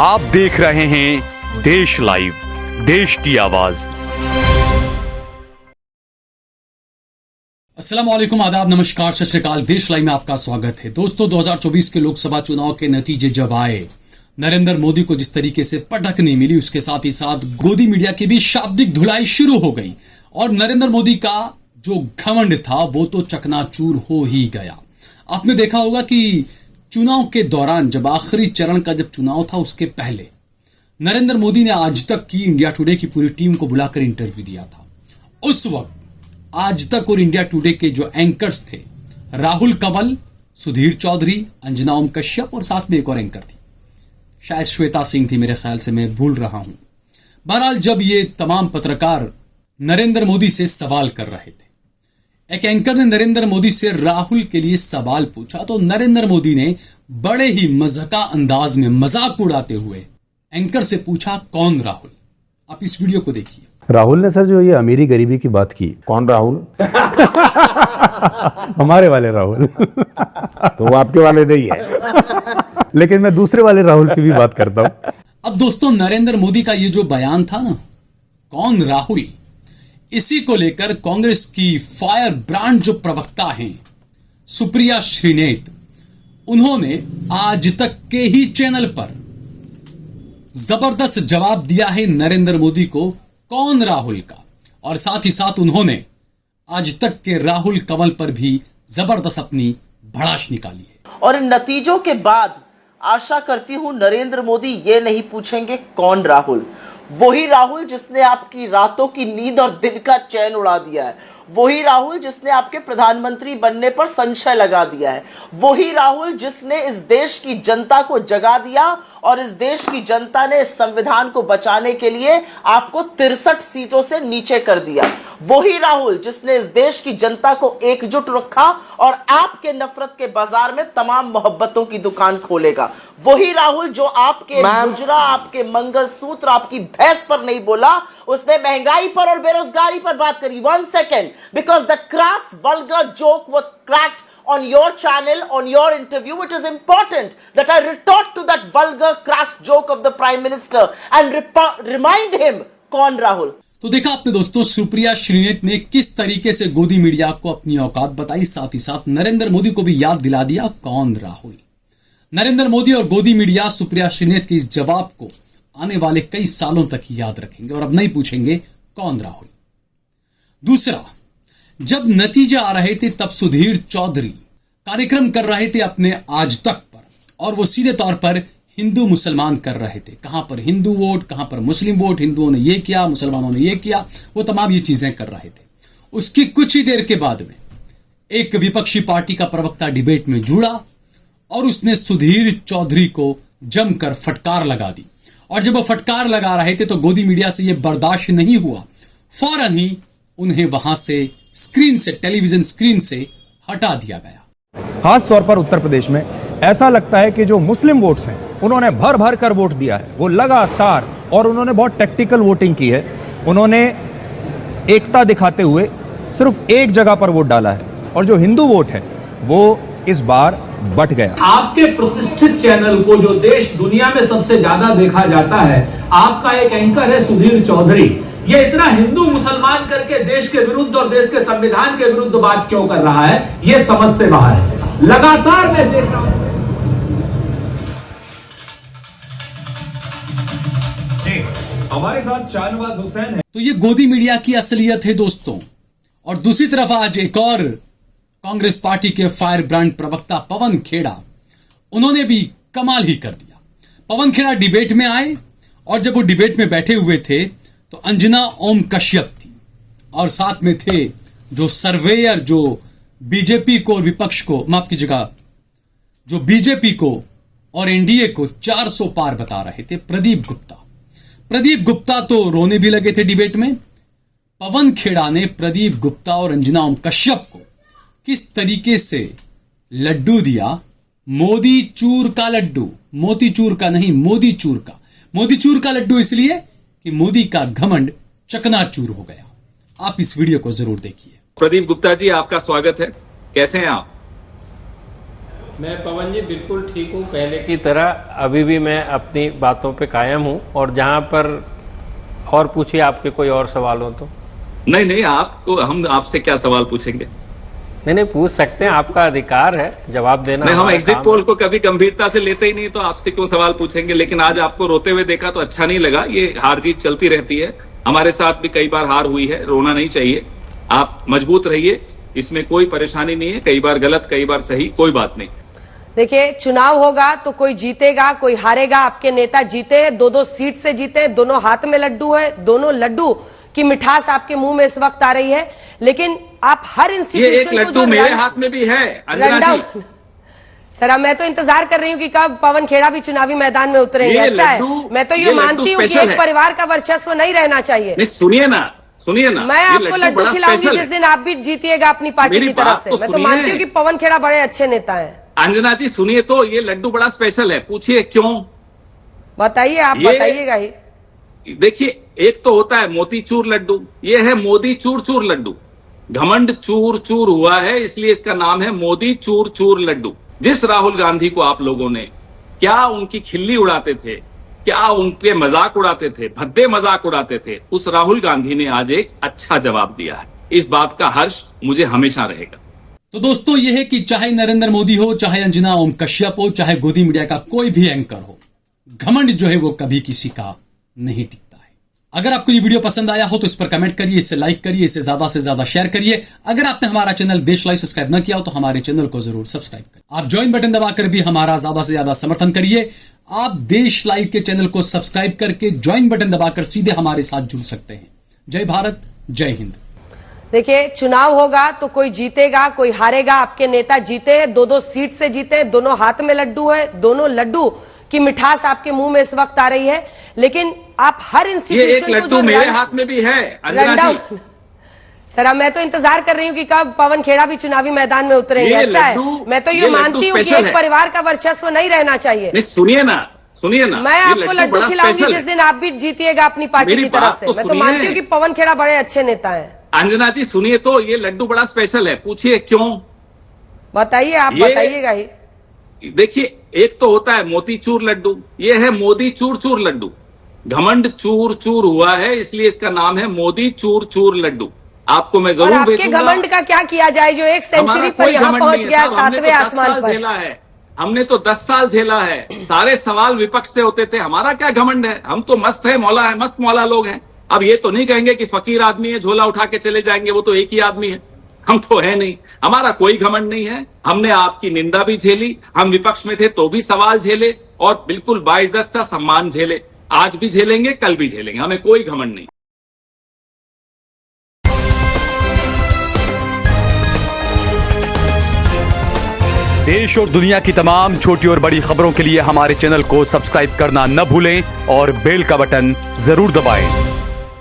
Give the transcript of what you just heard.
आप देख रहे हैं देश लाइव, देश की आवाज। अस्सलाम वालेकुम, आदाब, नमस्कार, सत श्री अकाल। देश लाइव में आपका स्वागत है। दोस्तों, 2024 के लोकसभा चुनाव के नतीजे जब आए, नरेंद्र मोदी को जिस तरीके से पटक नहीं मिली, उसके साथ ही साथ गोदी मीडिया की भी शाब्दिक धुलाई शुरू हो गई और नरेंद्र मोदी का जो घमंड था वो तो चकनाचूर हो ही गया। आपने देखा होगा कि चुनाव के दौरान, जब आखिरी चरण का जब चुनाव था, उसके पहले नरेंद्र मोदी ने आज तक की इंडिया टुडे की पूरी टीम को बुलाकर इंटरव्यू दिया था। उस वक्त आज तक और इंडिया टुडे के जो एंकर्स थे, राहुल कंवल, सुधीर चौधरी, अंजना ओम कश्यप और साथ में एक और एंकर थी, शायद श्वेता सिंह थी, मेरे ख्याल से, मैं भूल रहा हूं। बहरहाल, जब ये तमाम पत्रकार नरेंद्र मोदी से सवाल कर रहे थे, एक एंकर ने नरेंद्र मोदी से राहुल के लिए सवाल पूछा, तो नरेंद्र मोदी ने बड़े ही मज़ाका अंदाज में मजाक उड़ाते हुए एंकर से पूछा, कौन राहुल? आप इस वीडियो को देखिए। राहुल ने सर जो ये अमीरी गरीबी की बात की। कौन राहुल? हमारे वाले राहुल। तो वो आपके वाले नहीं है। लेकिन मैं दूसरे वाले राहुल की भी बात करता हूं। अब दोस्तों, नरेंद्र मोदी का ये जो बयान था ना, कौन राहुल, इसी को लेकर कांग्रेस की फायर ब्रांड जो प्रवक्ता हैं सुप्रिया श्रीनेत, उन्होंने आज तक के ही चैनल पर जबरदस्त जवाब दिया है नरेंद्र मोदी को, कौन राहुल का। और साथ ही साथ उन्होंने आज तक के राहुल कंवल पर भी जबरदस्त अपनी भड़ास निकाली है। और इन नतीजों के बाद आशा करती हूं नरेंद्र मोदी ये नहीं पूछेंगे कौन राहुल। वही राहुल जिसने आपकी रातों की नींद और दिन का चैन उड़ा दिया है, वही राहुल जिसने आपके प्रधानमंत्री बनने पर संशय लगा दिया है, वही राहुल जिसने इस देश की जनता को जगा दिया और इस देश की जनता ने इस संविधान को बचाने के लिए आपको 63 सीटों से नीचे कर दिया, वही राहुल जिसने इस देश की जनता को एकजुट रखा और आपके नफरत के बाजार में तमाम मोहब्बतों की दुकान खोलेगा, वही राहुल जो आपके गुजरा, आपके मंगलसूत्र, आपकी भैंस पर नहीं बोला, उसने महंगाई पर और बेरोजगारी पर बात करी। 1 second, because the crass vulgar joke was cracked on your channel, on your interview. It is important that I retort to that vulgar crass joke of the Prime Minister and remind him कौन राहुल। तो देखा आपने दोस्तों, सुप्रिया श्रीनेत ने किस तरीके से गोदी मीडिया को अपनी औकात बताई, साथ ही साथ नरेंद्र मोदी को भी याद दिला दिया कौन राहुल। नरेंद्र मोदी और गोदी मीडिया सुप्रिया श्रीनेत के इस जवाब को आने वाले कई सालों तक याद रखेंगे और अब नहीं पूछेंगे कौन राहुल। दूसरा, जब नतीजे आ रहे थे तब सुधीर चौधरी कार्यक्रम कर रहे थे अपने आज तक पर, और वो सीधे तौर पर हिंदू मुसलमान कर रहे थे। कहां पर हिंदू वोट, कहां पर मुस्लिम वोट, हिंदुओं ने ये किया, मुसलमानों ने ये किया, वो तमाम ये चीजें कर रहे थे। उसकी कुछ ही देर के बाद में एक विपक्षी पार्टी का प्रवक्ता डिबेट में जुड़ा और उसने सुधीर चौधरी को जमकर फटकार लगा दी। और जब वो फटकार लगा रहे थे तो गोदी मीडिया से ये बर्दाश्त नहीं हुआ, फौरन ही उन्हें वहां से स्क्रीन से, टेलीविजन स्क्रीन से हटा दिया गया। खास तौर पर उत्तर प्रदेश में ऐसा लगता है कि जो मुस्लिम वोट्स हैं उन्होंने भर भर कर वोट दिया है, वो लगातार, और उन्होंने बहुत टैक्टिकल वोटिंग की है। उन्होंने एकता दिखाते हुए सिर्फ एक जगह पर वोट डाला है और जो हिंदू वोट है वो इस बार बट गया। आपके प्रतिष्ठित चैनल को जो देश दुनिया में सबसे ज्यादा देखा जाता है, आपका एक एंकर है सुधीर चौधरी, ये इतना हिंदू मुसलमान करके देश के विरुद्ध और देश के संविधान के विरुद्ध बात क्यों कर रहा है, ये समझ से बाहर है। लगातार मैं देख रहा हूं जी, हमारे साथ शाहनवाज हुसैन है। तो ये गोदी मीडिया की असलियत है दोस्तों। और दूसरी तरफ आज एक और कांग्रेस पार्टी के फायर ब्रांड प्रवक्ता पवन खेड़ा, उन्होंने भी कमाल ही कर दिया। पवन खेड़ा डिबेट में आए और जब वो डिबेट में बैठे हुए थे तो अंजना ओम कश्यप थी और साथ में थे जो सर्वेयर, जो बीजेपी को और विपक्ष को, माफ कीजिएगा, जो बीजेपी को और एनडीए को 400 पार बता रहे थे, प्रदीप गुप्ता। प्रदीप गुप्ता तो रोने भी लगे थे डिबेट में। पवन खेड़ा ने प्रदीप गुप्ता और अंजना ओम कश्यप को किस तरीके से लड्डू दिया, मोदी चूर का लड्डू, मोतीचूर का नहीं, मोदी चूर का। मोदी चूर का लड्डू इसलिए कि मोदी का घमंड चकनाचूर हो गया। आप इस वीडियो को जरूर देखिए। प्रदीप गुप्ता जी, आपका स्वागत है। कैसे हैं आप? मैं पवन जी बिल्कुल ठीक हूँ, पहले की तरह अभी भी मैं अपनी बातों पे कायम हूँ। और जहाँ पर और पूछिए, आपके कोई और सवाल हो तो। नहीं, आपको हम आपसे क्या सवाल पूछेंगे? नहीं, पूछ सकते हैं, आपका अधिकार है जवाब देना। नहीं, हम एग्जिट पोल को कभी गंभीरता से लेते ही नहीं, तो आपसे क्यों सवाल पूछेंगे। लेकिन आज आपको रोते हुए देखा तो अच्छा नहीं लगा। ये हार जीत चलती रहती है, हमारे साथ भी कई बार हार हुई है, रोना नहीं चाहिए। आप मजबूत रहिए, इसमें कोई परेशानी नहीं है। कई बार गलत, कई बार सही, कोई बात नहीं। देखिए, चुनाव होगा तो कोई जीतेगा, कोई हारेगा। आपके नेता जीते हैं, 2-2 सीट से जीते हैं, दोनों हाथ में लड्डू है, दोनों लड्डू की मिठास आपके मुंह में इस वक्त आ रही है। लेकिन आप हर इंस्टीट्यूशन ये एक लड्डू मेरे हाथ में भी है, अंजना जी। सर, मैं तो इंतजार कर रही हूँ कि कब पवन खेड़ा भी चुनावी मैदान में उतरेंगे। अच्छा है, मैं तो ये मानती हूँ कि एक परिवार का वर्चस्व नहीं रहना चाहिए। नहीं, सुनिए ना, मैं आपको लड्डू खिलाऊंगी जिस दिन आप भी जीतिएगा अपनी पार्टी की तरफ से। मैं तो मानती हूँ कि पवन खेड़ा बड़े अच्छे नेता है। अंजना जी सुनिए, तो ये लड्डू बड़ा स्पेशल है, पूछिए क्यों? बताइए, आप बताइएगा ही। देखिए, एक तो होता है मोतीचूर लड्डू, ये है मोदी चूर चूर लड्डू। घमंड चूर चूर हुआ है, इसलिए इसका नाम है मोदी चूर चूर लड्डू। जिस राहुल गांधी को आप लोगों ने क्या उनकी खिल्ली उड़ाते थे, क्या उनके मजाक उड़ाते थे, भद्दे मजाक उड़ाते थे, उस राहुल गांधी ने आज एक अच्छा जवाब दिया है। इस बात का हर्ष मुझे हमेशा रहेगा। तो दोस्तों, यह है कि चाहे नरेंद्र मोदी हो, चाहे अंजना ओम कश्यप हो, चाहे गोदी मीडिया का कोई भी एंकर हो, घमंड जो है वो कभी किसी का नहीं टिकता है। अगर आपको ये वीडियो पसंद आया हो तो इस पर कमेंट करिए, इसे लाइक करिए, इसे ज्यादा से ज्यादा शेयर करिए। अगर आपने हमारा चैनल देश लाइव सब्सक्राइब न किया हो तो हमारे चैनल को जरूर सब्सक्राइब करिए। आप ज्वाइन बटन दबाकर भी हमारा ज्यादा से ज्यादा समर्थन करिए। आप देश लाइव के चैनल को सब्सक्राइब करके ज्वाइन बटन दबाकर सीधे हमारे साथ जुड़ सकते हैं। जय भारत, जय हिंद। देखिए, चुनाव होगा तो कोई जीतेगा, कोई हारेगा। आपके नेता जीते हैं, 2-2 सीट से जीते हैं, दोनों हाथ में लड्डू है, दोनों लड्डू की मिठास आपके मुंह में इस वक्त आ रही है। लेकिन आप हर इंस्टीट्यूशन ये एक लड्डू मेरे हाथ में भी है, अंजना जी। सर, मैं तो इंतजार कर रही हूँ कि कब पवन खेड़ा भी चुनावी मैदान में उतरेंगे। अच्छा है, मैं तो ये मानती हूँ कि एक परिवार का वर्चस्व नहीं रहना चाहिए। नहीं, सुनिए ना, मैं आपको लड्डू खिलाऊंगी जिस दिन आप भी जीतिएगा अपनी पार्टी की तरफ से। मैं तो मानती हूँ कि पवन खेड़ा बड़े अच्छे नेता है। अंजना जी सुनिए, तो ये लड्डू बड़ा स्पेशल है, पूछिए क्यों? बताइए, आप बताइएगा ही। देखिए, एक तो होता है मोतीचूर लड्डू, ये है मोदी चूर चूर लड्डू। घमंड चूर चूर हुआ है, इसलिए इसका नाम है मोदी चूर चूर लड्डू। आपको मैं जरूर आपके घमंड का क्या किया जाए जो एक सेंचुरी पर यहाँ पहुंच गया, 7वें आसमान पर। झेला है हमने, तो 10 साल झेला है। सारे सवाल विपक्ष से होते थे, हमारा क्या घमंड है? हम तो मस्त है, मस्त मौला लोग हैं। अब ये तो नहीं कहेंगे कि फकीर आदमी है, झोला उठा के चले जाएंगे, वो तो एक ही आदमी है। हम तो है नहीं, हमारा कोई घमंड नहीं है। हमने आपकी निंदा भी झेली, हम विपक्ष में थे तो भी सवाल झेले, और बिल्कुल बाइज्जत सा सम्मान झेले। आज भी झेलेंगे, कल भी झेलेंगे, हमें कोई घमंड नहीं। देश और दुनिया की तमाम छोटी और बड़ी खबरों के लिए हमारे चैनल को सब्सक्राइब करना न भूलें और बेल का बटन जरूर दबाएं।